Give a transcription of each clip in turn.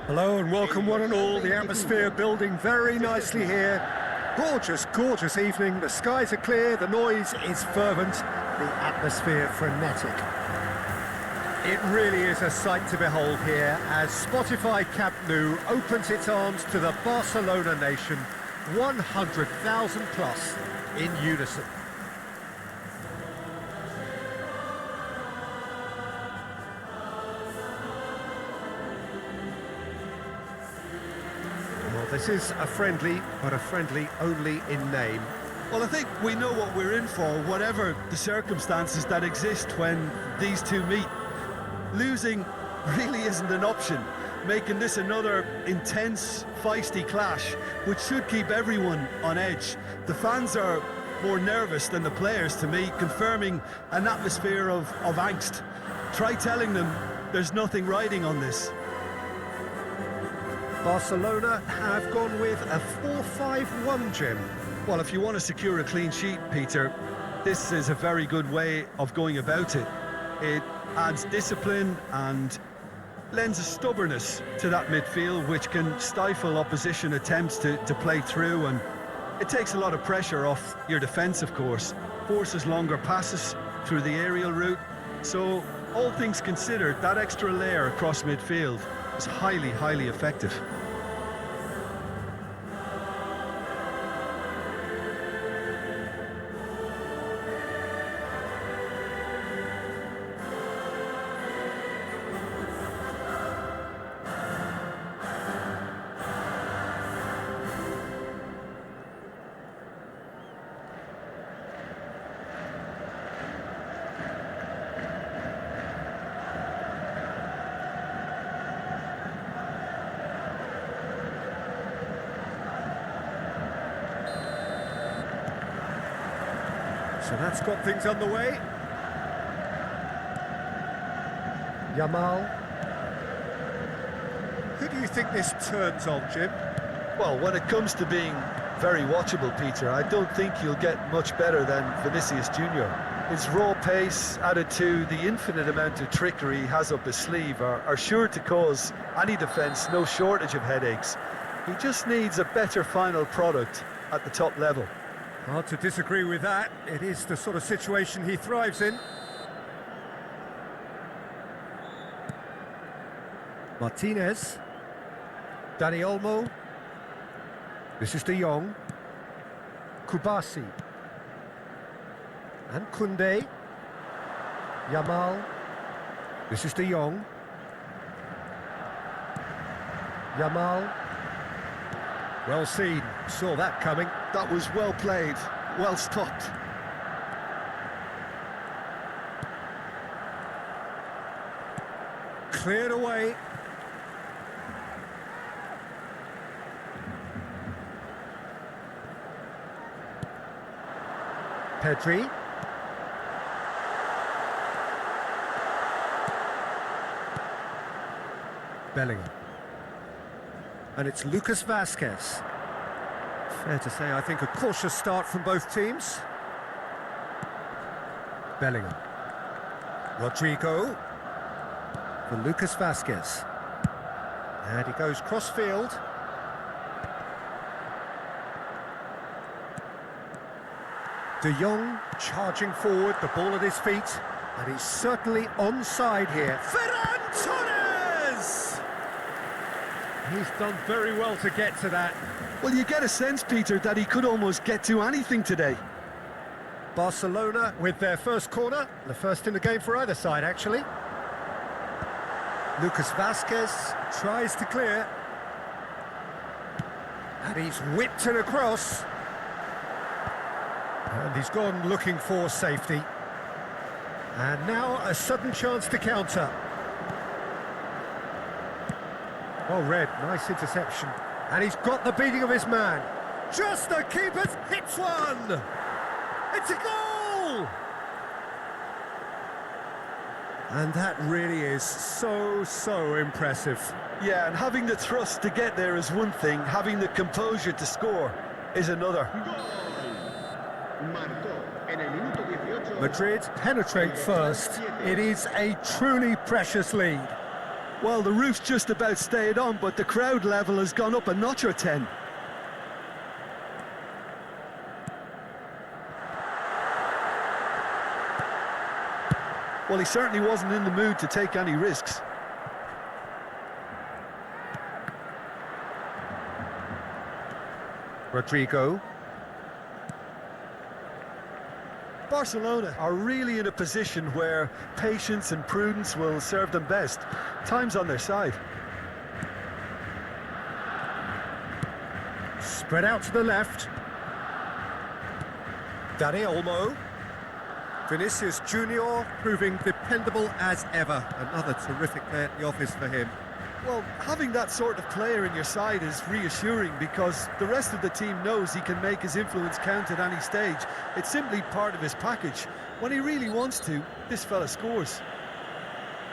Hello and welcome one and all. The atmosphere building very nicely here. Gorgeous, gorgeous evening. The skies are clear, the noise is fervent, the atmosphere frenetic. It really is a sight to behold here as Spotify Camp Nou opens its arms to the Barcelona nation, 100,000 plus in unison. Well, this is a friendly, but a friendly only in name. Well, I think we know what we're in for, whatever the circumstances that exist when these two meet. Losing really isn't an option, making this another intense, feisty clash, which should keep everyone on edge. The fans are more nervous than the players, to me, confirming an atmosphere of angst. Try telling them there's nothing riding on this. Barcelona have gone with a 4-5-1, Jim. Well, if you want to secure a clean sheet, Peter, this is a very good way of going about it. It adds discipline and lends a stubbornness to that midfield, which can stifle opposition attempts to play through, and it takes a lot of pressure off your defence, of course. Forces longer passes through the aerial route. So, all things considered, that extra layer across midfield is highly, highly effective. So that's got things underway. Yamal. Who do you think this turns on, Jim? Well, when it comes to being very watchable, Peter, I don't think you'll get much better than Vinicius Jr. His raw pace, added to the infinite amount of trickery he has up his sleeve, are sure to cause any defence no shortage of headaches. He just needs a better final product at the top level. Hard to disagree with that. It is the sort of situation he thrives in. Martinez. Dani Olmo. This is De Jong. Kubasi. And Koundé. Yamal. This is De Jong. Yamal. Well seen. Saw that coming. That was well played, well stopped. Cleared away. Pedri. Bellingham. And it's Lucas Vazquez. Fair to say, I think, a cautious start from both teams. Bellingham. Rodrigo. For Lucas Vazquez. And he goes cross-field. De Jong charging forward, the ball at his feet. And he's certainly onside here. Penentuan! He's done very well to get to that. Well, you get a sense, Peter, that he could almost get to anything today. Barcelona with their first corner, the first in the game for either side, actually. Lucas Vazquez tries to clear. And he's whipped it across. And he's gone looking for safety. And now a sudden chance to counter. Well read, nice interception. And he's got the beating of his man. Just the keeper hits one! It's a goal! And that really is so impressive. Yeah, and having the thrust to get there is one thing, having the composure to score is another. Madrid penetrate first. It is a truly precious lead. Well, the roof's just about stayed on, but the crowd level has gone up a notch or 10. Well, he certainly wasn't in the mood to take any risks. Rodrigo. Barcelona are really in a position where patience and prudence will serve them best. Time's on their side. Spread out to the left. Dani Olmo. Vinicius Junior proving dependable as ever. Another terrific day at the office for him. Well, having that sort of player in your side is reassuring because the rest of the team knows he can make his influence count at any stage. It's simply part of his package. When he really wants to, this fella scores.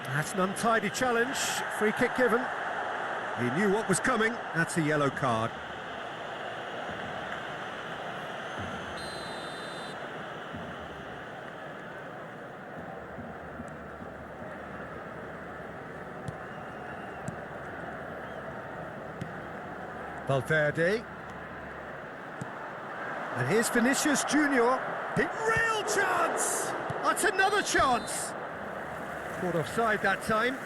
That's an untidy challenge. Free kick given. He knew what was coming. That's a yellow card. Valverde. And here's Vinicius Junior. Real chance! That's another chance! Caught offside that time.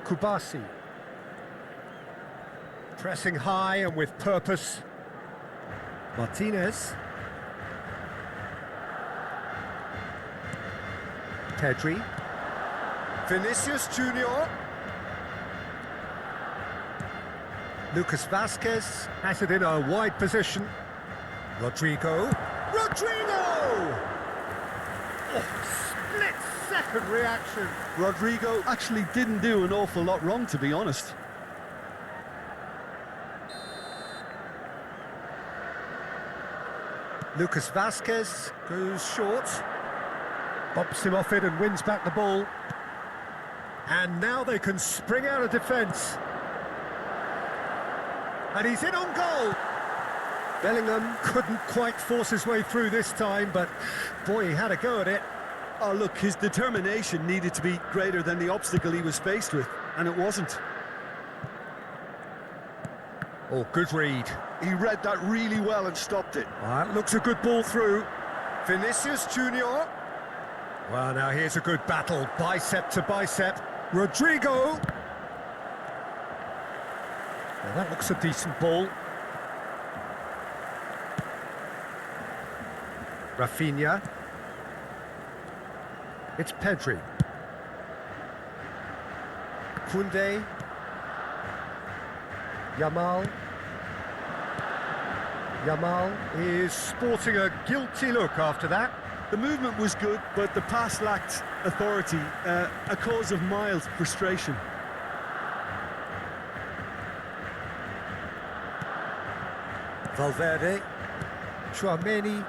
Kubasi. Pressing high and with purpose. Martinez. Pedri. Vinicius Junior. Lucas Vasquez has it in a wide position. Rodrigo. Split-second reaction. Rodrigo actually didn't do an awful lot wrong, to be honest. Lucas Vasquez goes short. Bumps him off it and wins back the ball. And now they can spring out of defence. And he's in on goal. Bellingham couldn't quite force his way through this time, but boy, he had a go at it. Oh, look, his determination needed to be greater than the obstacle he was faced with, and it wasn't. Oh, good read. He read that really well and stopped it. That looks a good ball through. Vinicius Junior. Well, now here's a good battle, bicep to bicep. Rodrigo. Well, that looks a decent ball. Rafinha. It's Pedri. Koundé. Yamal. Yamal is sporting a guilty look after that. The movement was good, but the pass lacked authority, a cause of mild frustration. Valverde. Chouameni.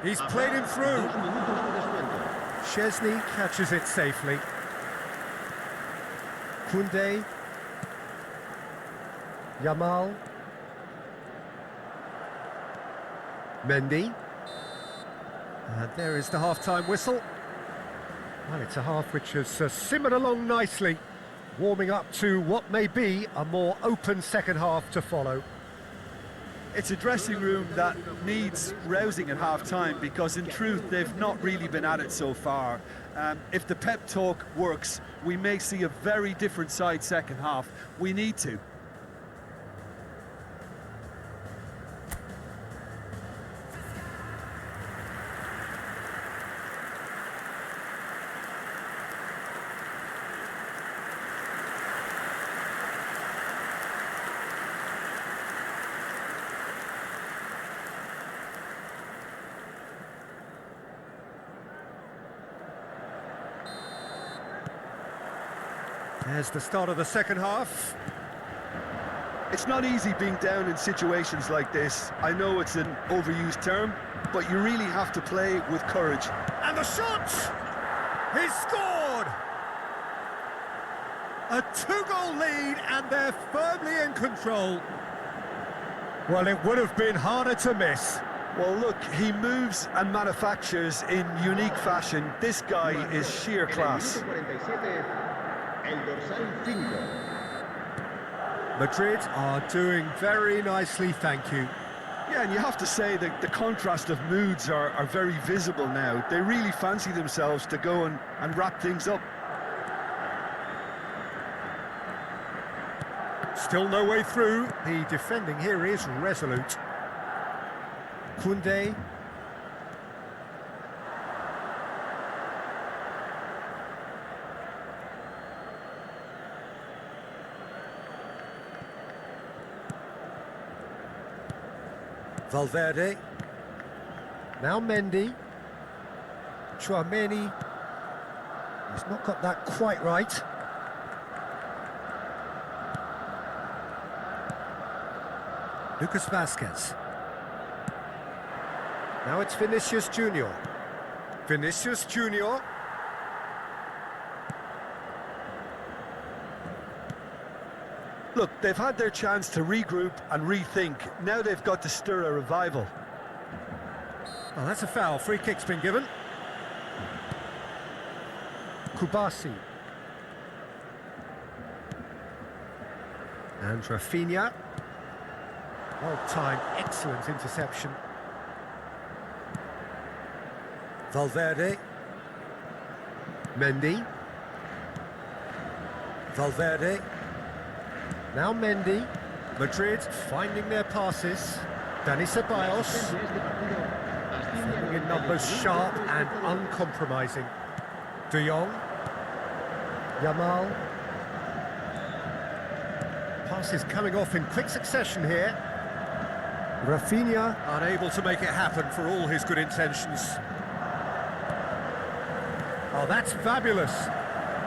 He's played him through. Szczesny catches it safely. Koundé. Yamal. Mendy. And there is the half-time whistle. Well, it's a half which has simmered along nicely, warming up to what may be a more open second half to follow. It's a dressing room that needs rousing at half-time because, in truth, they've not really been at it so far. If the pep talk works, we may see a very different side second half. We need to. There's the start of the second half. It's not easy being down in situations like this. I know it's an overused term, but you really have to play with courage. And the shot! He's scored! A 2-goal lead, and they're firmly in control. Well, it would have been harder to miss. Well, look, he moves and manufactures in unique fashion. This guy is sheer class. Madrid are doing very nicely, thank you. Yeah, and you have to say that the contrast of moods are very visible now. They really fancy themselves to go and wrap things up. Still no way through. The defending here is resolute. Koundé. Valverde. Now Mendy. Tchouaméni. He's not got that quite right. Lucas Vazquez. Now it's Vinicius Junior. Vinicius Junior. Look, they've had their chance to regroup and rethink. Now they've got to stir a revival. Oh, that's a foul. Free kick's been given. Kubasi. And Rafinha. Well-timed, excellent interception. Valverde. Mendy. Valverde. Now Mendy. Madrid finding their passes. Dani Ceballos. Filling in numbers sharp and uncompromising. De Jong. Yamal. Passes coming off in quick succession here. Rafinha unable to make it happen for all his good intentions. Oh, that's fabulous.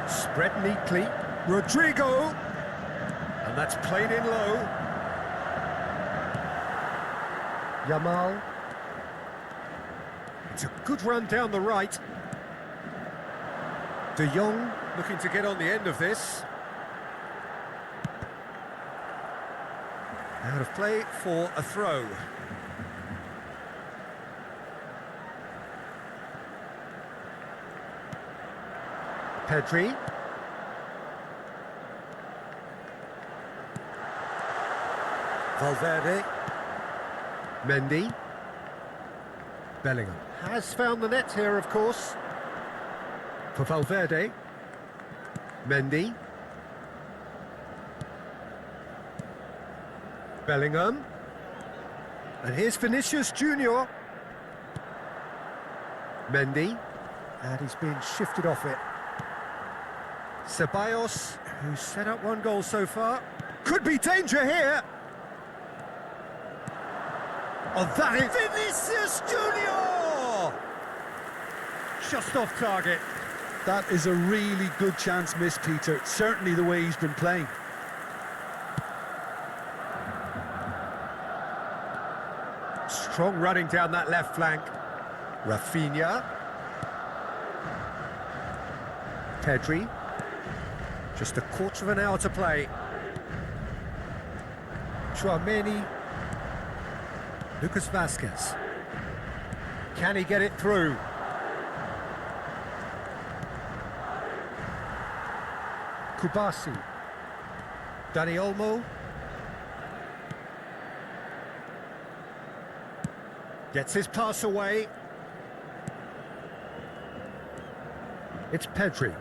Spread neatly. Rodrigo. And that's played in low. Yamal. It's a good run down the right. De Jong looking to get on the end of this. Out of play for a throw. Pedri. Valverde. Mendy. Bellingham has found the net here, of course. For Valverde. Mendy. Bellingham. And here's Vinicius Junior. Mendy. And he's been shifted off it. Ceballos, who's set up one goal so far. Could be danger here. Oh, that is Vinicius Junior! Just off target. That is a really good chance missed, Peter. Certainly the way he's been playing. Strong running down that left flank. Rafinha. Pedri. Just a quarter of an hour to play. Tchouaméni. Lucas Vazquez. Can he get it through? Kubasi. Dani Olmo. Gets his pass away. It's Pedri.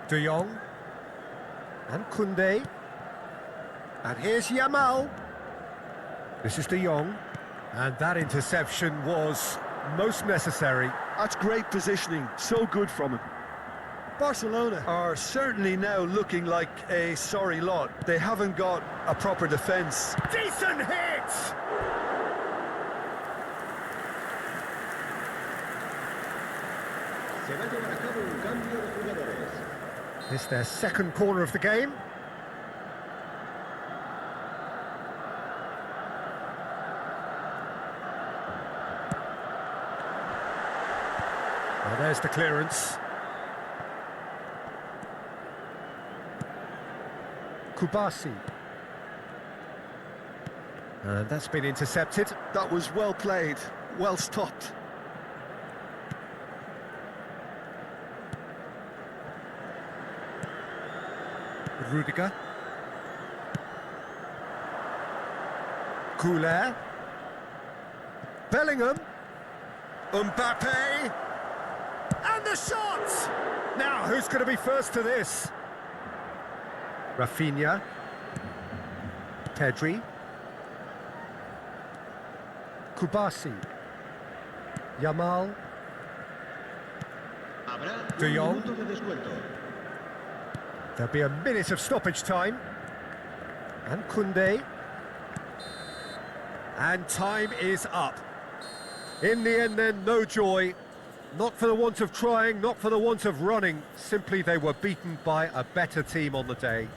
De Jong. And Koundé. And here's Yamal. This is De Jong. And that interception was most necessary. That's great positioning. So good from him. Barcelona are certainly now looking like a sorry lot. They haven't got a proper defence. Decent hit! It's their second corner of the game. There's the clearance. Kubasi. And that's been intercepted. That was well played, well stopped. Rudiger. Couler. Bellingham. Mbappe. And the shot! Now, who's going to be first to this? Rafinha. Pedri. Kubasi. Yamal. De Jong. There'll be a minute of stoppage time. And Koundé. And time is up. In the end then, no joy. Not for the want of trying, not for the want of running. Simply they were beaten by a better team on the day.